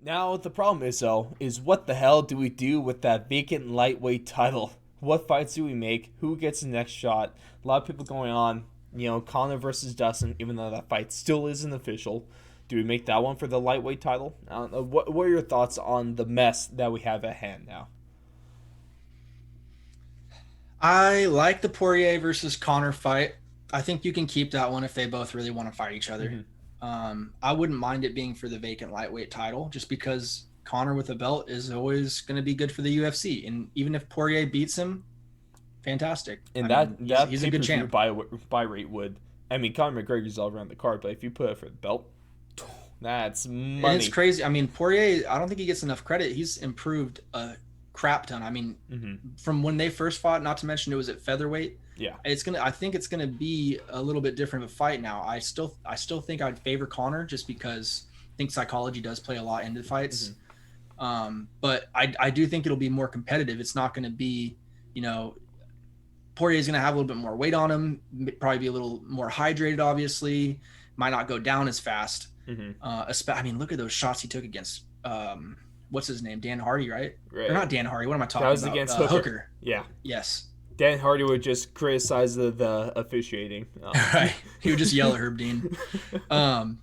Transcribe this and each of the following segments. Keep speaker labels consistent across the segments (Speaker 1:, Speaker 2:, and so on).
Speaker 1: Now the problem is though, is what the hell do we do with that vacant lightweight title? What fights do we make? Who gets the next shot? A lot of people going on, Conor versus Dustin, even though that fight still isn't official. Do we make that one for the lightweight title? I don't know. What are your thoughts on the mess that we have at hand now?
Speaker 2: I like the Poirier versus Connor fight. I think you can keep that one if they both really want to fight each other.
Speaker 1: Mm-hmm.
Speaker 2: I wouldn't mind it being for the vacant lightweight title, just because Connor with a belt is always going to be good for the UFC. And even if Poirier beats him, fantastic. I
Speaker 1: And that
Speaker 2: mean,
Speaker 1: that
Speaker 2: he's a
Speaker 1: pay
Speaker 2: good
Speaker 1: per view
Speaker 2: champ.
Speaker 1: buy rate would. I mean, Conor McGregor's all around the card, but if you put it for the belt, that's
Speaker 2: And it's
Speaker 1: money.
Speaker 2: crazy. I mean, Poirier, I don't think he gets enough credit. He's improved a crap ton. I mean,
Speaker 1: Mm-hmm.
Speaker 2: from when they first fought, not to mention it was at featherweight.
Speaker 1: Yeah.
Speaker 2: I think it's gonna be a little bit different of a fight now. I still think I'd favor Connor just because I think psychology does play a lot into
Speaker 1: Mm-hmm.
Speaker 2: fights. But I do think it'll be more competitive. It's not gonna be, you know, Poirier's gonna have a little bit more weight on him, probably be a little more hydrated, obviously, might not go down as fast.
Speaker 1: Mm-hmm.
Speaker 2: I mean, look at those shots he took against what's his name, Dan Hardy, right? Or
Speaker 1: Right.
Speaker 2: not Dan Hardy. What am I
Speaker 1: That
Speaker 2: talking
Speaker 1: was
Speaker 2: about?
Speaker 1: against Hooker.
Speaker 2: Hooker.
Speaker 1: Yeah.
Speaker 2: Yes.
Speaker 1: Dan Hardy would just criticize the officiating.
Speaker 2: Right. He would just yell at Herb Dean. Um,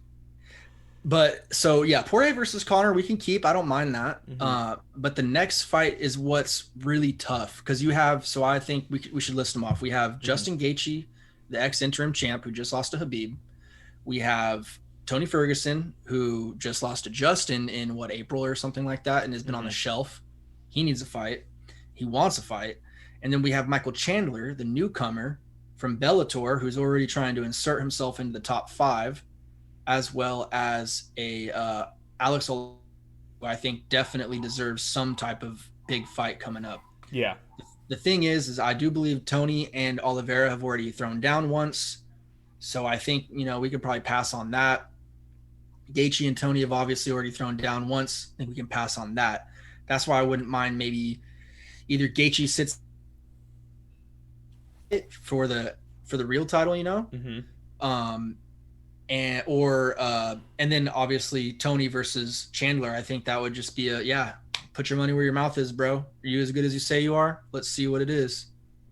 Speaker 2: but so yeah, Poirier versus Connor, we can keep. I don't mind that.
Speaker 1: Mm-hmm.
Speaker 2: But the next fight is what's really tough because you have. So I think we should list them off. We have
Speaker 1: Mm-hmm.
Speaker 2: Justin Gaethje, the ex interim champ who just lost to Khabib. We have Tony Ferguson who just lost to Justin in what April or something like that and has been on the
Speaker 1: Mm-hmm.
Speaker 2: shelf. He needs a fight. He wants a fight. And then we have Michael Chandler, the newcomer from Bellator, who's already trying to insert himself into the top five, as well as a Alex, who I think definitely deserves some type of big fight coming up.
Speaker 1: Yeah.
Speaker 2: The thing is I do believe Tony and Oliveira have already thrown down once, so I think we could probably pass on that. Gaethje and Tony have obviously already thrown down once. I think we can pass on that. That's why I wouldn't mind maybe either Gaethje sits it for the real title,
Speaker 1: Mm-hmm.
Speaker 2: um, and then obviously Tony versus Chandler. I think that would just be a yeah. Put your money where your mouth is, bro. Are you as good as you say you are? Let's see what it is.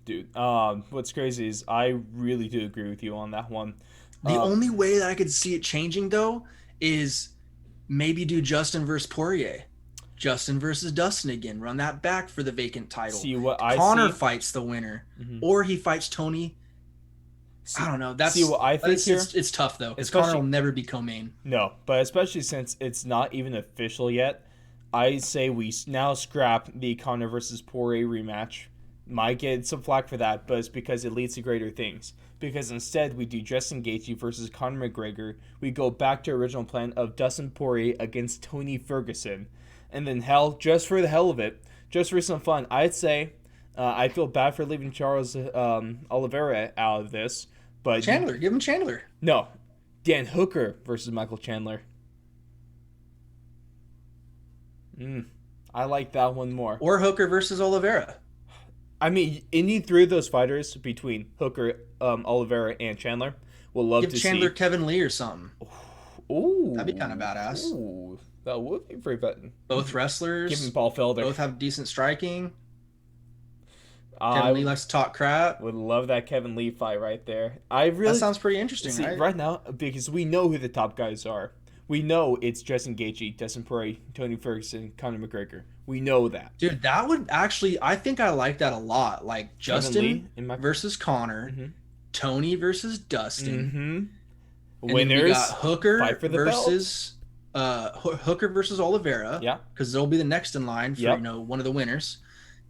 Speaker 1: Dude, what's crazy is I really do agree with you on that one.
Speaker 2: The
Speaker 1: Um,
Speaker 2: only way that I could see it changing though is maybe do Justin versus Poirier. Justin versus Dustin again. Run that back for the vacant title.
Speaker 1: see what I
Speaker 2: Connor
Speaker 1: see.
Speaker 2: fights the winner,
Speaker 1: Mm-hmm.
Speaker 2: or he fights Tony. I
Speaker 1: See,
Speaker 2: don't know.
Speaker 1: see what I think here,
Speaker 2: It's tough though because Connor will
Speaker 1: especially
Speaker 2: never be co-main.
Speaker 1: no, but especially since it's not even official yet, I say we now scrap the Conor versus Poirier rematch. Might get some flack for that, but it's because it leads to greater things. Because instead, we do Justin Gaethje versus Conor McGregor. We go back to original plan of Dustin Poirier against Tony Ferguson, and then hell, just for the hell of it, just for some fun, I'd say I feel bad for leaving Charles Oliveira out of this, but
Speaker 2: Chandler, give him Chandler.
Speaker 1: no, Dan Hooker versus Michael Chandler. I like that one more.
Speaker 2: Or Hooker versus Oliveira.
Speaker 1: I mean, any three of those fighters between Hooker, Oliveira, and Chandler will love
Speaker 2: Give
Speaker 1: to
Speaker 2: Chandler
Speaker 1: see.
Speaker 2: Kevin Lee or something.
Speaker 1: Ooh,
Speaker 2: That'd be kind of badass.
Speaker 1: ooh, that would be pretty fun.
Speaker 2: Both
Speaker 1: Give him
Speaker 2: wrestlers,
Speaker 1: Paul Felder.
Speaker 2: both have decent striking. Kevin Lee
Speaker 1: I
Speaker 2: likes to talk crap.
Speaker 1: would love that Kevin Lee fight right there. I
Speaker 2: That
Speaker 1: really
Speaker 2: sounds pretty interesting,
Speaker 1: see
Speaker 2: right?
Speaker 1: right now because we know who the top guys are. We know it's Justin Gaethje, Dustin Poirier, Tony Ferguson, Conor McGregor. We know that.
Speaker 2: Dude, that would actually, I think I like that a lot. Like
Speaker 1: Kevin Lee
Speaker 2: Justin
Speaker 1: in my
Speaker 2: versus Connor,
Speaker 1: mm-hmm.
Speaker 2: Tony versus Dustin,
Speaker 1: Mm-hmm.
Speaker 2: and then we
Speaker 1: Winners
Speaker 2: got Hooker
Speaker 1: fight for the belt.
Speaker 2: versus Hooker versus Oliveira,
Speaker 1: Yeah.
Speaker 2: because they'll be the next in line for
Speaker 1: Yep.
Speaker 2: one of the winners.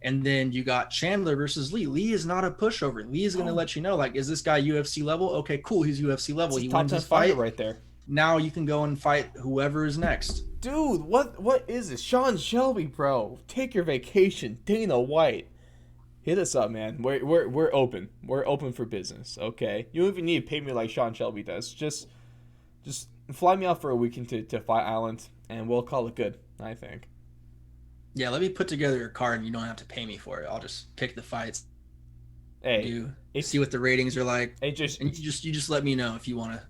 Speaker 2: And then you got Chandler versus Lee. Lee is not a pushover. Lee is going to
Speaker 1: Oh,
Speaker 2: let you know, like, is this guy UFC level? Okay, cool. He's UFC level.
Speaker 1: it's a
Speaker 2: He
Speaker 1: top
Speaker 2: wins
Speaker 1: 10
Speaker 2: his
Speaker 1: fighter
Speaker 2: fight.
Speaker 1: right there.
Speaker 2: Now you can go and fight whoever is next.
Speaker 1: Dude, what is this? Sean Shelby, bro. Take your vacation. Dana White. Hit us up, man. We're open. We're open for business, okay? You don't even need to pay me like Sean Shelby does. Just fly me out for a weekend to Fight Island, and we'll call it good, I think.
Speaker 2: Yeah, let me put together a card and you don't have to pay me for it. I'll just pick the fights,
Speaker 1: Hey,
Speaker 2: do
Speaker 1: if
Speaker 2: see what the ratings are like,
Speaker 1: it just
Speaker 2: and you just let me know if you want to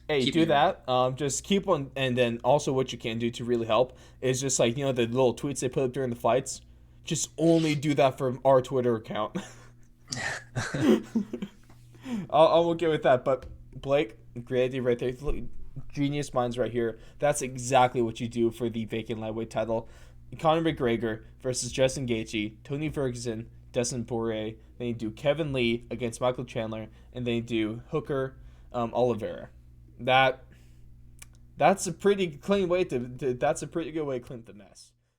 Speaker 1: Hey,
Speaker 2: Keep
Speaker 1: do
Speaker 2: me around.
Speaker 1: that. Just keep on, and then also what you can do to really help is just like the little tweets they put up during the fights. Just only do that from our Twitter account. I'll okay with that. But Blake, great idea right there. Genius minds right here. That's exactly what you do for the vacant lightweight title. Conor McGregor versus Justin Gaethje, Tony Ferguson, Dustin Poirier. Then you do Kevin Lee against Michael Chandler, and then you do Hooker, Oliveira. That that's a pretty clean way to that's a pretty good way to clean the mess.